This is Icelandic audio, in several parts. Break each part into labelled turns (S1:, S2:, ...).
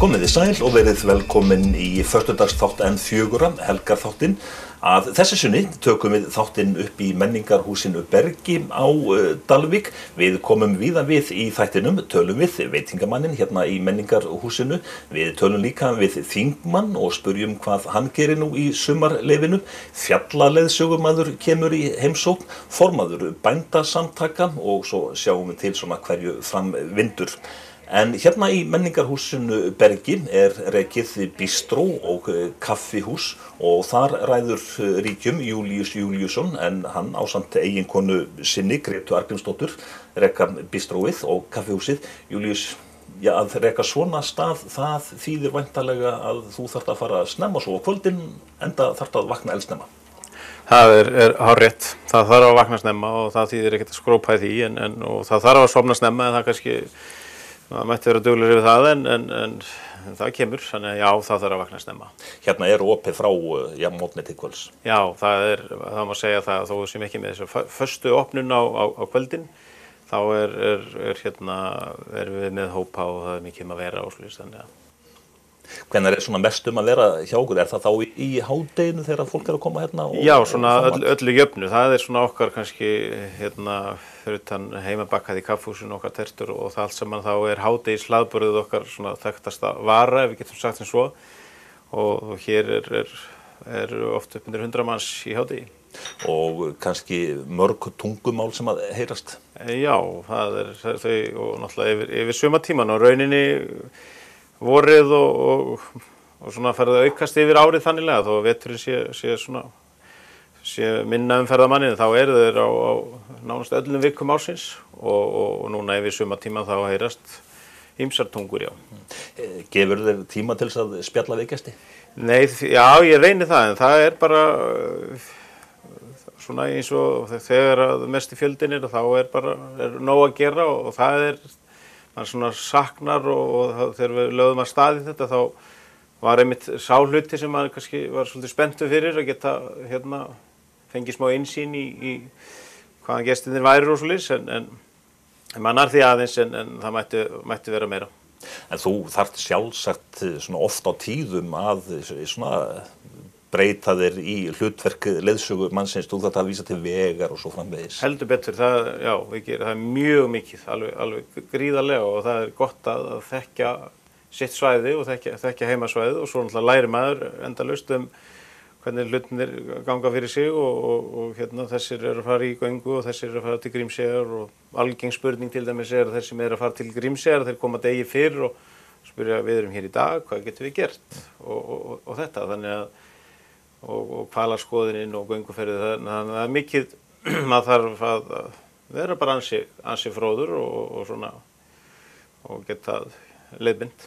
S1: Komið þið sæl og verið velkomin í föstudagsþátt N4, helgarþáttinn. Að þessu sinni tökum við þáttinn upp í menningarhúsinu Bergi á Dalvík. Við komum víða við í þættinum, tölum við veitingamanninn hérna í menningarhúsinu. Við tölum líka við þingmann og spurjum hvað hann gerir nú í sumarleyfinu. Fjallaleiðsögumaður kemur í heimsókn, formaður bændasamtaka og svo sjáum við til svona hverju fram vindur. En hérna í menningarhúsinu Bergi rekið bistró og kaffihús og þar ræður ríkjum Júlíus Júlíusson en hann ásamt eiginkonu sinni, Gretu Argrímsdóttur, reka bistróið og kaffihúsið. Júlíus, ja, að reka svona stað, það þýðir væntanlega að þú þarft að fara snemma svo á kvöldin, enda þarft að vakna eldsnemma.
S2: Það er hárrétt. Það þarf að vakna snemma og það þýðir ekkert að skrópa í því og það þarf að sofna snemma en það kannski það mætti vera duglegri við það en það kemur, þannig að já, það þarf að vakna snemma.
S1: Hérna opið frá morgni til kvölds.
S2: Já, það má segja það, þó sem ekki með þessu föstu opnun á kvöldin, þá erum við með hópa og það mikið að vera og slúðist, þannig að.
S1: Hvenær svona mest að vera hjá okkur? Það þá í hádeginu þegar fólk að koma hérna?
S2: Já, svona öllu jöfnu. Það svona okkar kannski fyrir utan heimabakkað í kaffhúsinu okkar tertur og það allt saman þá hádegis hlaðborðið okkar svona þekktasta vara, ef við getum sagt sem svo. Og hér oft upp undir 100 manns í hádegi.
S1: Og kannski mörg tungumál sem að heyrast?
S2: Já, það þau og náttúrulega yfir sumartíman og rauninni vorið og svona ferði að aukast yfir árið þannilega þó að veturinn sé minna ferðamanninn þá þeir á nánast öllum vikum ársins og núna yfir sumartíma þá heyrast ýmsar tungur, já.
S1: Gefur þér tíma til þess að spjalla við gesti?
S2: Nei, já, ég reyni það en það bara svona eins og þegar mesti fjöldin þá bara nóg að gera og það maður svona saknar og þegar við lögðum að staði þetta þá var einmitt sá hluti sem maður kannski var svolítið spenntur fyrir að geta fengið smá innsýn í hvaðan gestirnir væru og svoleiðis en maður því aðeins en það mætti vera meira.
S1: En þú þarft sjálfsagt svona oft á tíðum að svona breyta þér í hlutverk leiðsögumannsins, þú þarft að vísa til vegar og svo framvegis.
S2: Heldur betur, það mjög mikið, alveg gríðarlega og það gott að þekkja sitt svæði og þekkja heimasvæðið og svo náttúrulega læri maður endalaust hvernig hlutirnir ganga fyrir sig og þessir að fara í göngu og þessir að fara til Grímseyjar og algeng spurning til dæmis að þeir sem að fara til Grímseyjar, þeir koma degi fyrr og spyrja við hér í dag, hvað getum við gert og þetta, þannig að og hvalaskoðunin og gönguferðið þannig að það mikið maður þarf að vera bara ansi fróður og svona og geta leiðbind.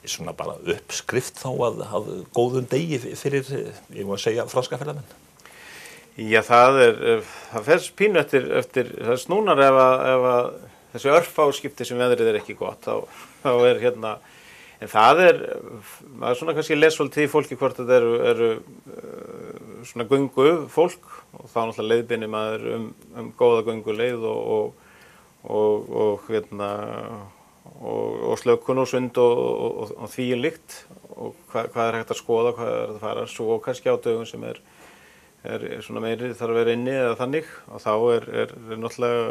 S1: Svona bara uppskrift þá að góðum degi fyrir, ég má segja, franska ferðamenn?
S2: Já, það fer pínu eftir það snúnar ef að þessi örfáskipti sem veðrið ekki gott þá en það maður svona kannski les svolítið í fólki hvort þetta eru svona göngu fólk og þá náttúrulega leiðbeinir maður góða gönguleið og slökkun og sund og því líkt og hvað hægt að skoða, hvað að fara svo kannski á dögum sem svona meiri þarf að vera inni eða þannig og þá náttúrulega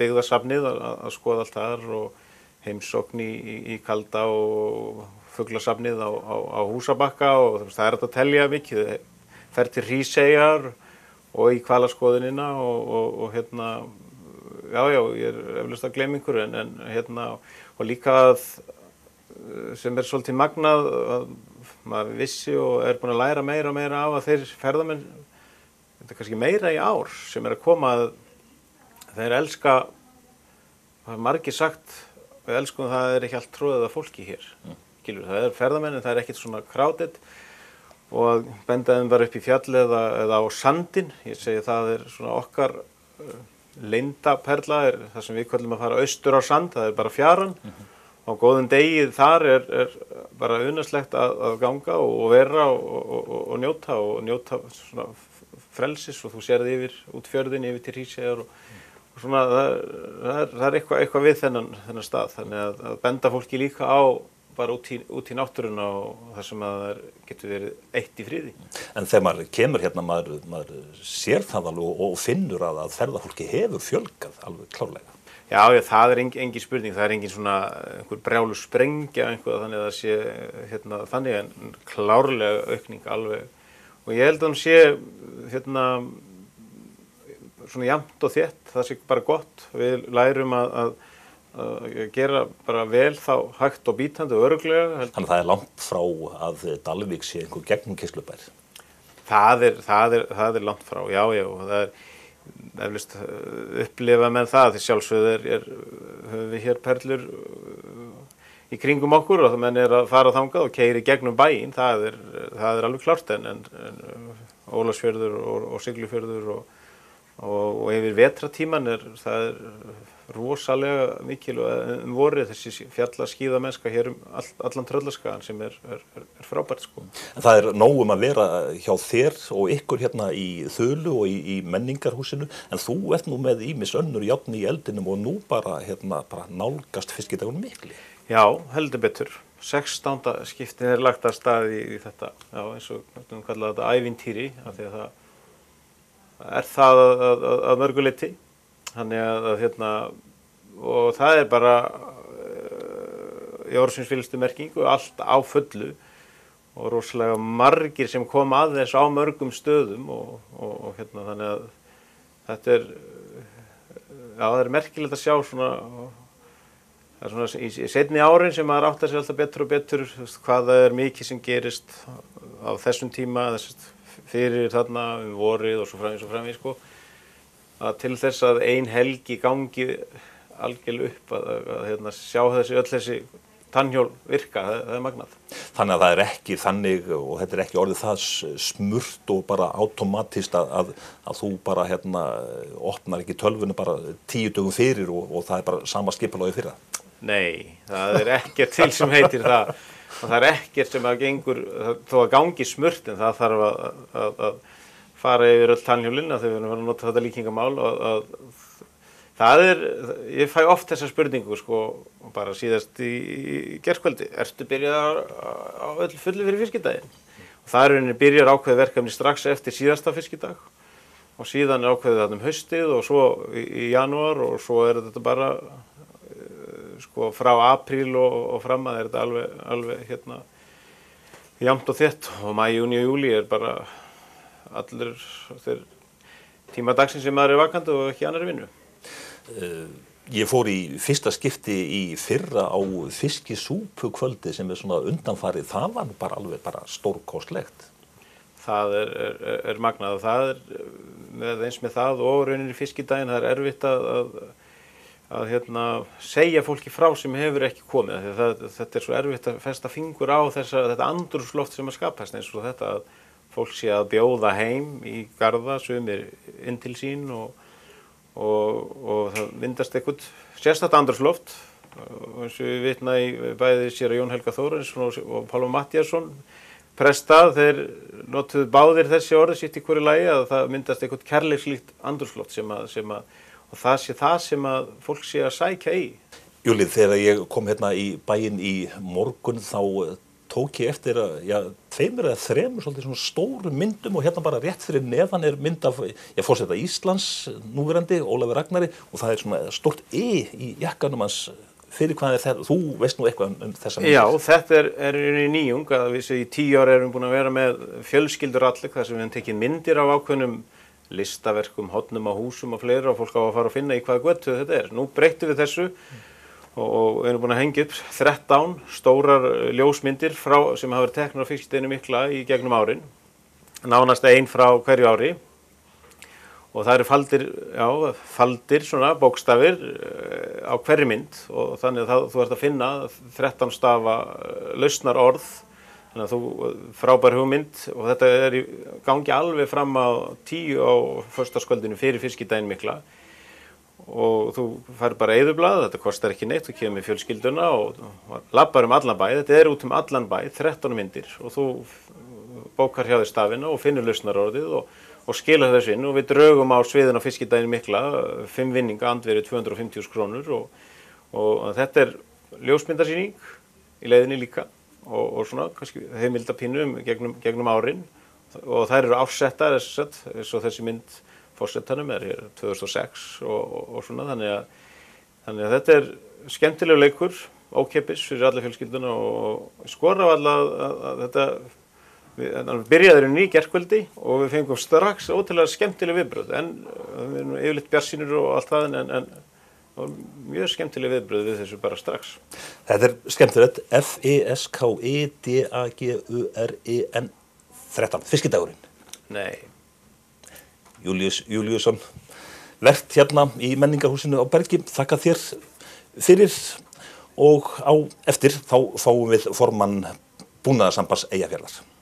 S2: byggðasafnið að skoða allt þar og heimsókn í Kalda og fuglasafnið á Húsabakka og það hægt að telja mikið, fer til Hríseyjar og í hvalaskoðunina og já, ég eflaust að gleyma einhverju en og líka sem svolítið magnað að maður vissi og búinn að læra meira og meira af að þeir ferðamenn, þetta kannski meira í ár sem að koma að þeir elska, það margir sagt við elskum það ekki allt tróðið af fólki hér. Það ferðamenn en það ekkert svona crowded og benda þeim bara upp í fjall eða á sandinn. Ég segi það svona okkar leyndaperla það sem við köllum að fara austur á sand, það bara fjaran. Á góðum degi þar bara unaðslegt að ganga og vera og njóta svona frelsis og þú sérð yfir út fjörðin yfir til Hríseyjar og svona það eitthvað við þennan stað þannig að benda fólki líka á bara út í náttúruna og þar sem að það getur verið eitt í friði.
S1: En þegar maður kemur hérna, maður sér það alveg og finnur að ferðafólki hefur fjölgað alveg klárlega.
S2: Já, það engin spurning, það engin svona einhver brjálu sprengja einhver þannig að það sé hérna þannig en klárlega aukning alveg. Og ég held að hún sé hérna svona jafnt og þétt, það sé bara gott. Við lærum að gera bara vel þá hægt og bítandi og örugglega.
S1: Þannig að það langt frá að Dalvík sé einhver gegnumkeyrslubær.
S2: Það er langt frá, já, og það eflaust upplifa með það, því sjálfsögðu höfum við hér perlur í kringum okkur og menn að fara þangað og keyra í gegnum bæinn, það er alveg klárt en Ólafsfjörður og Siglufjörður og yfir vetratíman það rosalega mikilvæg vorið þessi fjallaskíðamennska hér allan Tröllaskagann sem er frábært sko.
S1: En það nóg að vera hjá þér og ykkur hérna í Þulu og í menningarhúsinu en þú ert nú með ýmis önnur járn í eldinum og nú bara nálgast fiskidagunum mikli.
S2: Já, heldur betur. 16. skiptið lagt af stað í þetta, já, eins og við kallum þetta ævintýri af því að það að mörgu leyti. Þannig að hérna, og það bara í orðsins fyllstu merkingu, allt á fullu og rosalega margir sem koma að þess á mörgum stöðum og hérna þannig að þetta það merkilegt að sjá svona, það svona í seinni árin sem maður áttar sig alltaf betur og betur, hvað það mikið sem gerist á þessum tíma, fyrir þarna vorið og svo framvegis sko. Að til þess að ein helgi gangi algjörlega upp að sjá öll þessi tannhjól virka, það magnað.
S1: Þannig að það ekki þannig og þetta ekki orðið það smurt og bara automatist að þú bara opnar ekki tölvuna bara 10 dögum fyrir og það bara sama skipulagi fyrir það.
S2: Nei, það ekkert til sem heitir það og það ekkert sem að gengur, þó að gangi smurt en það þarf að fara yfir öll tannhjólin þegar við erum að nota þetta líkingamál og ég fæ oft þessa spurningu sko bara síðast í gærkvöldi, ertu byrjað á öll fullu fyrir fiskidaginn? Og það byrjar ákveðið verkefni strax eftir síðasta fiskidag og síðan ákveðið þarna haustið og svo í janúar og svo þetta bara sko frá apríl og fram að þetta alveg hérna jafnt og þétt og maí, júní og júlí bara allir þeir tíma dagsins sem maður vakandi og ekki annarri vinnu.
S1: Ég fór í fyrsta skipti í fyrra á fiskisúpukvöldi sem svona undanfarið, það var nú alveg stórkostlegt.
S2: Það magnað og það eins með það og rauninni fiskidaginn, það erfitt að segja fólki frá sem hefur ekki komið. Þetta svo erfitt að festa fingur á þetta andrúmsloft sem að skapast eins og þetta að fólk sé að bjóða heim í garða sumir inn til sín og það myndast eitthvað sérstakt andrúmsloft eins og við vitna í bæði séra Jón Helga Þórarinsson og Pálma Matthíasson prestað, þeir notuðu báðir þessi orð sitt í hverju lagi að það myndast eitthvað kærleikslíkt andrúmsloft sem að og það sé það sem að fólk sé að sækja í.
S1: Júlíð, þegar ég kom hérna í bæinn í morgun þá tók ég eftir að 2 eða 3 svolítið svona stóru myndum og hérna bara rétt fyrir neðan mynd af forseta Íslands núverandi, Ólafi Ragnari og það svona stórt í jakkanum hans fyrir hvað það þú veist nú eitthvað þessa mynd.
S2: Já, þetta í nýjung að við í 10 ár erum búin að vera með fjölskylduralleg þar sem við höfum tekið myndir af ákveðnum listaverkum, hornum á húsum og fleira og fólk á að fara að finna í hvaða götu þetta er. Nú breyttum við þessu og við erum búin að hengja upp 13 stórar ljósmyndir sem hafa verið teknar á fiskideginum mikla í gegnum árin, nánast ein frá hverju ári og það eru faldir svona bókstafir á hverri mynd og þannig að þú ert að finna 13 stafa lausnar orð, þannig að frábær hugmynd og þetta í gangi alveg fram á 10 á föstudagskvöldinu fyrir fiskidaginn mikla. Og þú fær bara eyðublað, þetta kostar ekki neitt, þú kemur með fjölskylduna og labbar allan bæ, þetta út allan bæ, 13 myndir og þú bókar hjá þér stafina og finnur lausnarorðið og skilar þessu inn og við drögum á sviðin á fiskidaginn mikla, 5 vinninga, andvirði 250.000 krónur og þetta ljósmyndasýning í leiðinni líka og svona kannski heimildapínu gegnum árin og þær eru ásettar eins og þessi mynd forsetanum hér 2006 og svona þannig að þetta er skemmtilegur leikur, ókeypis fyrir alla fjölskylduna og skora á alla að þetta byrjaði í gærkvöldi og við fengum strax ótrúlega skemmtileg viðbrögð en við erum yfirleitt bjartsýnir og allt það en mjög skemmtileg viðbrögð við þessu bara strax.
S1: Þetta skemmtilegt, FESKEDAGUREN 13, fiskidagurinn.
S2: Nei.
S1: Júlíus Júlíusson, vert hérna í menningarhúsinu á Bergi, þakka þér fyrir og á eftir þá fáum við formann Búnaðarsambands Eyjafjarðar.